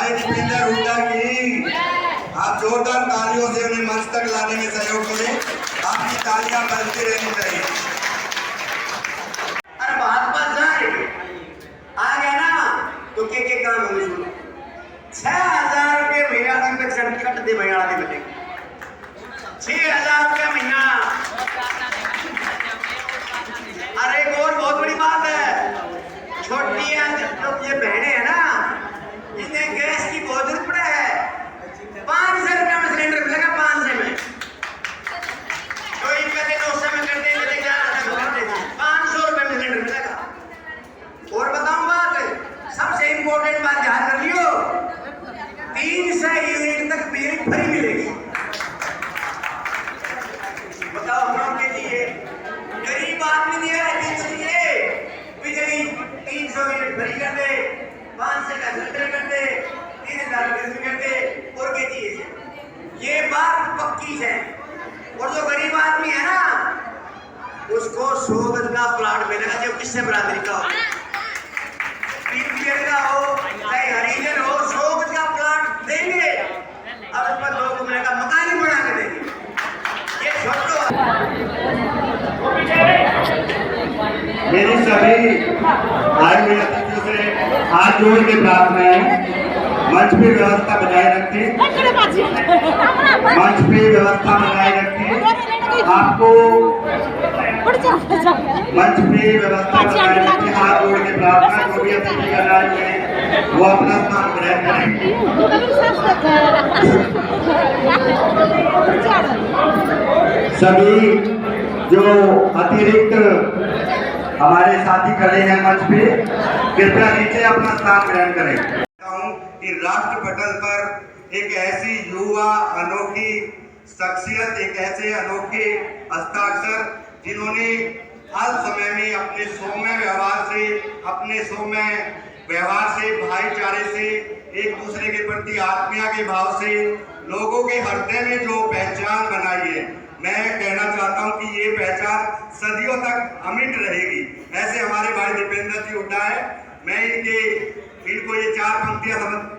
भाई दीपेंद्र हुड्डा की आप जोरदार तालियों से उन्हें मंच तक लाने में सहयोग करें। आपकी तालियां बजती रहनी चाहिए। अरे भाजपा आ गया ना तो के काम है 6,000 रुपये महीना तक कट दे महीना दे मिलेगी 6,000 रुपया महीना। अरे एक और बहुत बड़ी बात है, छोटी ये बहनें है ना, इन्हें गैस की बहुत जरूरत पड़ा है। 500 रुपया में सिलेंडर मिलेगा, 500 में। तो इन कहते 200 में कर देंगे, 500 रुपये में सिलेंडर मिलेगा। और बताऊं बात, सबसे इंपॉर्टेंट बात ध्यान कर लियो, 300 यूनिट तक बिजली फ्री मिलेगी। बताओ हम के लिए गरीब आदमी दिया है बिजली 300 यूनिट फ्री कर दे, 500 का सिलेंडर कर दे, 3,000 कर दे। और के चीज ये बात पक्की है। और जो गरीब आदमी है ना, उसको 100 गज का प्लाट मिलेगा, जो किससे बराबरी का हो, का हो चाहे हरिजन हो, 100 गज का प्लाट देंगे। अब उस पर 2 कमरे का मकान ही बना के देंगे। ये छोटो मेरी सभी भाई मेरे अतिथियों से हाथ जोड़ के प्रार्थना है, मंच पे व्यवस्था बनाए रखें, मंच पे व्यवस्था बनाए रखें। आपको मंच पे व्यवस्था बनाए रखें, हाथ जोड़ के प्रार्थना। जो भी अतिथि का नाम है वो अपना स्थान ग्रहण करें। सभी जो अतिरिक्त हमारे साथी खड़े हैं मंच पे, कृपया नीचे अपना स्थान ग्रहण करें। कि राष्ट्र पटल पर एक ऐसी युवा अनोखी शख्सियत, एक ऐसे अनोखे हस्ताक्षर जिन्होंने हाल समय में अपने सौम्य व्यवहार से, भाईचारे से, एक दूसरे के प्रति आत्मीयता के भाव से लोगों के हृदय में जो पहचान बनाई है, मैं कहना चाहता हूं कि ये पहचान सदियों तक अमिट रहेगी। ऐसे हमारे भाई दीपेंद्र जी हुड्डा है। मैं इनको ये 4 पंक्तियां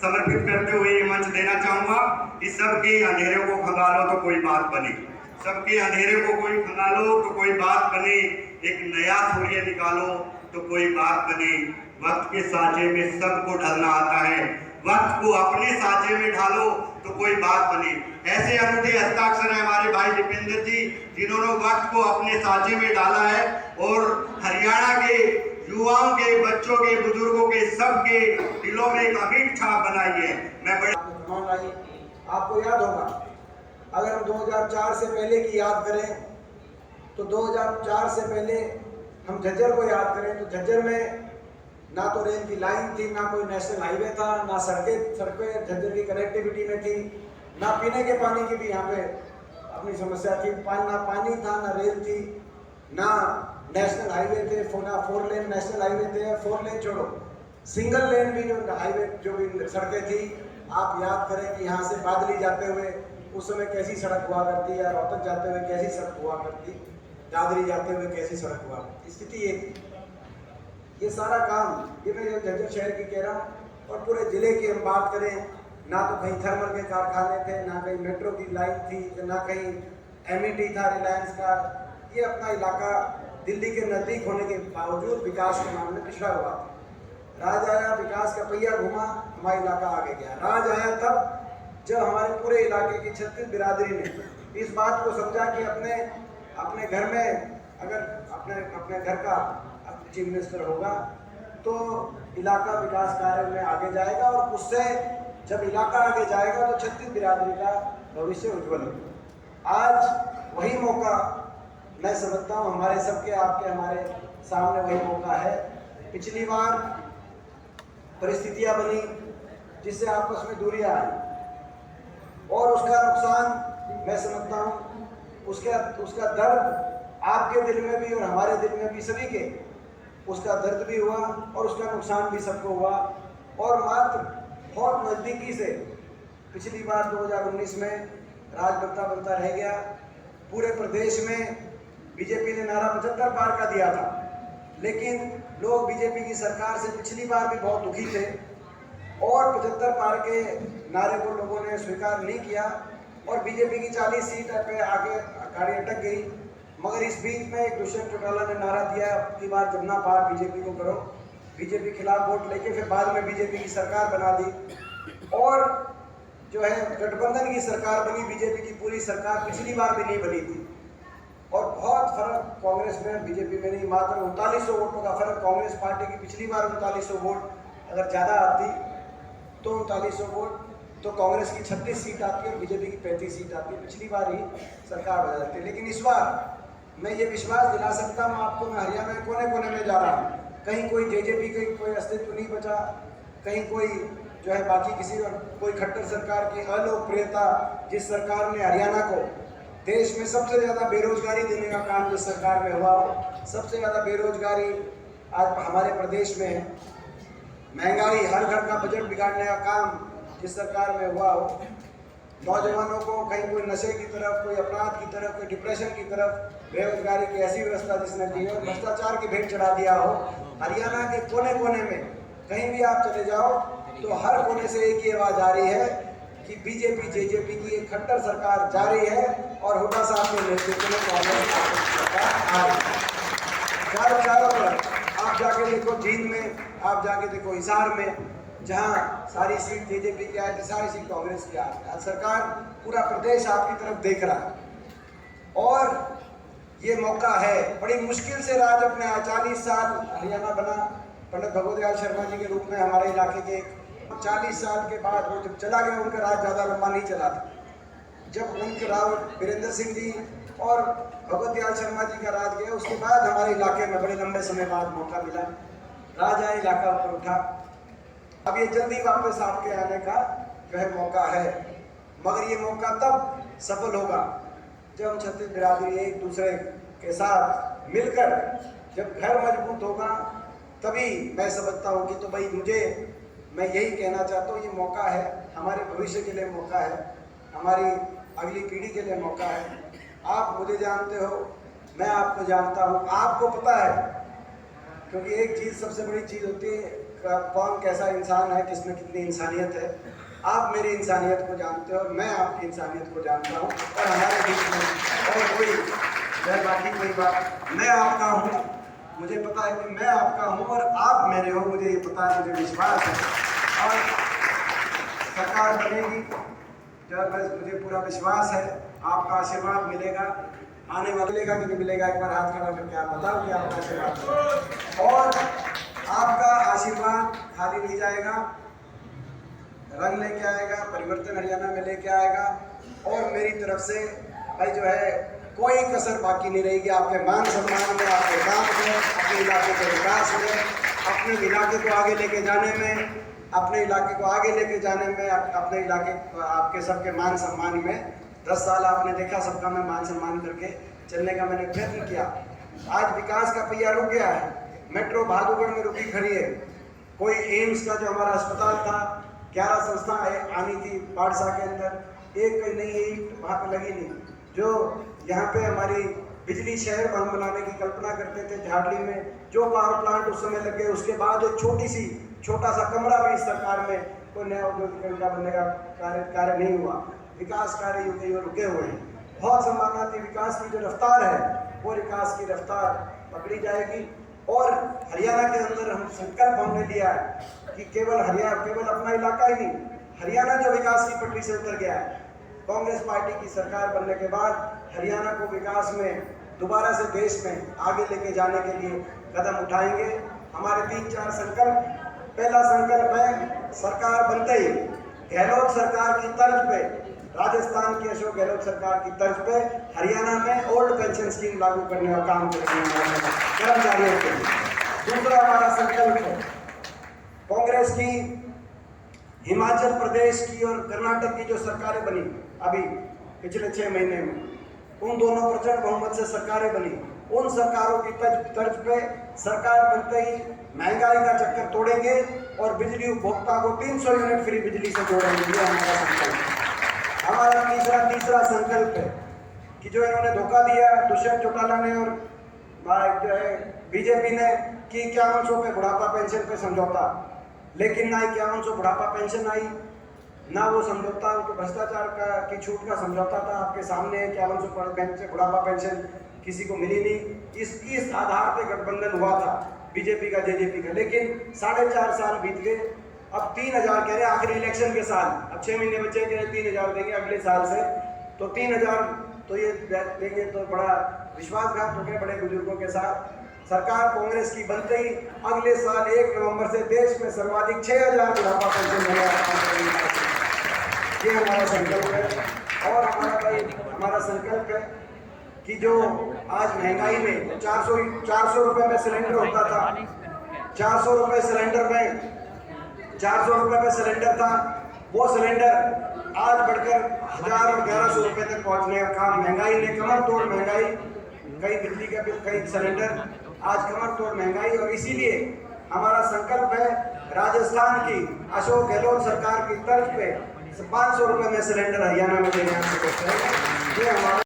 समर्पित करते हुए ये मंच देना चाहूंगा कि सबके अंधेरे को खंगालो तो कोई बात बने, सबके अंधेरे को कोई खंगालो तो कोई बात बने, एक नया सूर्य निकालो तो कोई बात बने। वक्त के साँचे में सबको ढलना आता है, वक्त को अपने साँचे में ढालो तो कोई बात बने। ऐसे अनूठे हस्ताक्षर है हमारे भाई दीपेंद्र जी, जिन्होंने वक्त को अपने साँचे में डाला है और हरियाणा के युवाओं के, बच्चों के, बुजुर्गों के, सबके दिलों में एक अमिट छाप बनाई है। मैं बड़े आपको याद होगा, अगर हम 2004 से पहले की याद करें तो 2004 से पहले हम झज्जर को याद करें तो झज्जर में ना तो रेल की लाइन थी, ना कोई नेशनल हाईवे था, ना सड़कें झज्जर की कनेक्टिविटी में थी, ना पीने के पानी की भी यहाँ पे अपनी समस्या थी। ना पानी था, ना रेल थी, ना नेशनल हाईवे थे, ना 4 लेन नेशनल हाईवे थे, 4 लेन छोड़ो, सिंगल लेन भी जो हाईवे जो भी सड़कें थी। आप याद करें कि यहाँ से बादली जाते हुए उस समय कैसी सड़क हुआ करती है, रोहतक जाते हुए कैसी सड़क हुआ करती, दादरी जाते हुए कैसी सड़क हुआ करती, स्थिति ये थी। ये सारा काम ये मैं झज्जर शहर की कह रहा हूँ। और पूरे जिले की हम बात करें, ना तो कहीं थर्मल के कारखाने थे, ना कहीं मेट्रो की लाइन थी, ना कहीं एमईटी था रिलायंस का। ये अपना इलाका दिल्ली के नज़दीक होने के बावजूद विकास के मामले में पिछड़ा हुआ था। राज आया, विकास का पहिया घुमा, हमारा इलाका आगे गया। राज आया तब जब हमारे पूरे इलाके की 36 बिरादरी ने इस बात को समझा कि अपने घर में अगर अपने घर का चीफ मिनिस्टर होगा तो इलाका विकास कार्य में आगे जाएगा, और उससे जब इलाका आगे जाएगा तो 36 बिरादरी का भविष्य उज्जवल होगा। आज वही मौका मैं समझता हूँ हमारे सबके, आपके, हमारे सामने वही मौका है। पिछली बार परिस्थितियां बनी जिससे आपस में दूरियां आई, और उसका नुकसान मैं समझता हूँ, उसका दर्द आपके दिल में भी और हमारे दिल में भी, सभी के उसका दर्द भी हुआ और उसका नुकसान भी सबको हुआ। और मात्र बहुत नज़दीकी से पिछली बार 2019 में राज बनता रह गया। पूरे प्रदेश में बीजेपी ने नारा 75 पार का दिया था, लेकिन लोग बीजेपी की सरकार से पिछली बार भी बहुत दुखी थे। और 75 पार के नारे को लोगों ने स्वीकार नहीं किया और बीजेपी की 40 सीट पे आगे गाड़ी अटक गई। मगर इस बीच में एक दुष्यंत चौटाला ने नारा दिया, अब की बार जमना पार बीजेपी को करो। बीजेपी खिलाफ वोट लेके फिर बाद में बीजेपी की सरकार बना दी और जो है गठबंधन की सरकार बनी। बीजेपी की पूरी सरकार पिछली बार भी नहीं बनी थी और बहुत फर्क कांग्रेस में बीजेपी में नहीं, मात्र 3900 वोटों का फर्क। कांग्रेस पार्टी की पिछली बार 3900 वोट अगर ज़्यादा आती तो 3900 वोट तो कांग्रेस की 36 सीट आती है और बीजेपी की 35 सीट आती है। पिछली बार ही सरकार बदल जाती है। लेकिन इस बार मैं ये विश्वास दिला सकता हूँ आपको, मैं हरियाणा के कोने कोने में जा रहा हूँ, कहीं कोई जेजेपी का कोई अस्तित्व नहीं बचा, कहीं कोई जो है बाकी किसी और कोई खट्टर सरकार की अलोकप्रियता, जिस सरकार ने हरियाणा को देश में सबसे ज़्यादा बेरोजगारी देने का काम जिस सरकार में हुआ हो, सबसे ज़्यादा बेरोजगारी आज हमारे प्रदेश में है, महंगाई, हर घर का बजट बिगाड़ने का काम जिस सरकार में हुआ हो, नौजवानों को कहीं कोई नशे की तरफ, कोई अपराध की तरफ, कोई डिप्रेशन की तरफ, बेरोजगारी की ऐसी व्यवस्था जिसने दी हो, भ्रष्टाचार की भेंट चढ़ा दिया हो। हरियाणा के कोने कोने में कहीं भी आप चले जाओ तो हर कोने से एक ही आवाज़ आ रही है कि बीजेपी जेजेपी की एक खट्टर सरकार जारी है और हुड्डा साहब के नेतृत्व में कांग्रेस सरकार आ रही है। चारों तरफ आप जाके देखो, जींद में आप जाके देखो, हिसार में, जहाँ सारी सीट जेजेपी की आई थी सारी सीट कांग्रेस की आई। सरकार पूरा प्रदेश आपकी तरफ देख रहा है और ये मौका है। बड़ी मुश्किल से राज अपने 40 साल हरियाणा बना पंडित भगवत दयाल शर्मा जी के रूप में हमारे इलाके के 40 साल के बाद वो जब चला गया, उनका राज ज़्यादा लंबा नहीं चला था। जब उनके राव वीरेंद्र सिंह जी और भगवत दयाल शर्मा जी का राज गया, उसके बाद हमारे इलाके में बड़े लंबे समय बाद मौका मिला, राज आया, इलाका ऊपर उठा। अब ये जल्दी वापस आपके आने का जो है मौका है, मगर ये मौका तब सफल होगा जब हम छत्तीस बिरादरी एक दूसरे के साथ मिलकर, जब घर मजबूत होगा, तभी मैं समझता हूँ कि तो भाई मैं यही कहना चाहता हूँ, ये मौका है, हमारे भविष्य के लिए मौका है, हमारी अगली पीढ़ी के लिए मौका है। आप मुझे जानते हो, मैं आपको जानता हूँ, आपको पता है, क्योंकि एक चीज़ सबसे बड़ी चीज़ होती है कौन कैसा इंसान है, किसमें कितनी इंसानियत है। आप मेरी इंसानियत को जानते हो और मैं आपकी इंसानियत को जानता हूँ और हमारे बीच में और कोई बाकी कोई बात, मैं आपका हूँ, मुझे पता है कि मैं आपका हूँ और आप मेरे हो, मुझे ये पता है, मुझे विश्वास है और सरकार बनेगी जब मुझे पूरा विश्वास है, आपका आशीर्वाद मिलेगा, आने वाला मिलेगा कि नहीं मिलेगा, एक बार हाथ खड़ा करके आप बताओ कि आपका आशीर्वाद। और आपका आशीर्वाद खाली नहीं जाएगा, रंग लेके आएगा, परिवर्तन हरियाणा में लेके आएगा और मेरी तरफ से भाई जो है कोई कसर बाकी नहीं रहेगी आपके मान सम्मान में, आपके काम में, अपने इलाके के विकास में, अपने इलाके को आगे लेके जाने में, अपने इलाके को आगे लेके जाने में, अपने इलाके आपके सबके मान सम्मान में। 10 साल आपने देखा सबका मैं मान सम्मान करके चलने का मैंने प्रयत्न किया। आज विकास का पहिया रुक गया है, मेट्रो बहादुरगढ़ में रुकी खड़ी है, कोई एम्स का जो हमारा अस्पताल था, 11 संस्थाएं आनी थी पाठशाला के अंदर, एक कोई नई ईंट वहाँ पे लगी नहीं। जो यहाँ पे हमारी बिजली शहर हम बनाने की कल्पना करते थे झाड़ली में, जो पावर प्लांट उस समय लग गए, उसके बाद एक छोटा सा कमरा भी इस सरकार में कोई नया औद्योगिक केंद्र बनने का कार्य नहीं हुआ। विकास कार्य रुके हुए हैं। बहुत संभावना थी विकास की जो रफ्तार है वो विकास की रफ्तार पकड़ी जाएगी और हरियाणा के अंदर हम संकल्प हमने लिया है कि केवल अपना इलाका ही नहीं, हरियाणा जो विकास की पटरी से उतर गया है, कांग्रेस पार्टी की सरकार बनने के बाद हरियाणा को विकास में दोबारा से देश में आगे लेके जाने के लिए कदम उठाएंगे। हमारे 3-4 संकल्प। पहला संकल्प है सरकार बनते ही गहलोत सरकार की तर्ज पे, राजस्थान की अशोक गहलोत सरकार की तर्ज पे हरियाणा में ओल्ड पेंशन स्कीम लागू करने का काम करेंगे कर्मचारियों के लिए। दूसरा हमारा संकल्प है कांग्रेस की हिमाचल प्रदेश की और कर्नाटक की जो सरकारें बनी अभी पिछले 6 महीने में, उन दोनों प्रचंड बहुमत से सरकारें बनी, उन सरकारों की तर्ज पे सरकार बनते ही महंगाई का चक्कर तोड़ेंगे और बिजली उपभोक्ता को 300 यूनिट फ्री बिजली से जोड़ेंगे। ये हमारा संकल्प है। हमारा तीसरा संकल्प है कि जो इन्होंने धोखा दिया दुष्यंत चौटाला ने और जो है बीजेपी ने कि 5100 पे बुढ़ापा पेंशन पे समझौता, लेकिन ना 5100 बुढ़ापा पेंशन आई, ना वो समझौता तो भ्रष्टाचार की छूट का समझौता था आपके सामने, 5100 बुढ़ापा पेंशन किसी को मिली नहीं। इस आधार पे गठबंधन हुआ था बीजेपी का जेजेपी का, लेकिन 4.5 साल बीत गए। अब 3000 कह रहे हैं आखिरी इलेक्शन के साल, अब 6 महीने बचे, कह रहे 3000 देंगे अगले साल से, तो 3000 तो ये देंगे तो बड़ा विश्वासघात हो गया बड़े बुजुर्गों के साथ। सरकार कांग्रेस की बनते ही अगले साल 1 नवंबर से देश में सर्वाधिक 6000 बुढ़ापा पेंशन मिलेगा। ये हमारा संकल्प है। और हमारा संकल्प है कि जो आज महंगाई में 400 रुपए में सिलेंडर होता था, 400 रुपए सिलेंडर में 400 रुपए में सिलेंडर था, वो सिलेंडर आज बढ़कर 1000 और 1100 रुपए तक पहुंचने का काम, महंगाई ने कमर तोड़ महंगाई, कई बिजली का बिल, कई सिलेंडर, आज कमर तोड़ महंगाई। और इसीलिए हमारा संकल्प है राजस्थान की अशोक गहलोत सरकार की तर्ज पे 500 रुपए में सिलेंडर हरियाणा में देने की कोशिश है। ये हमारा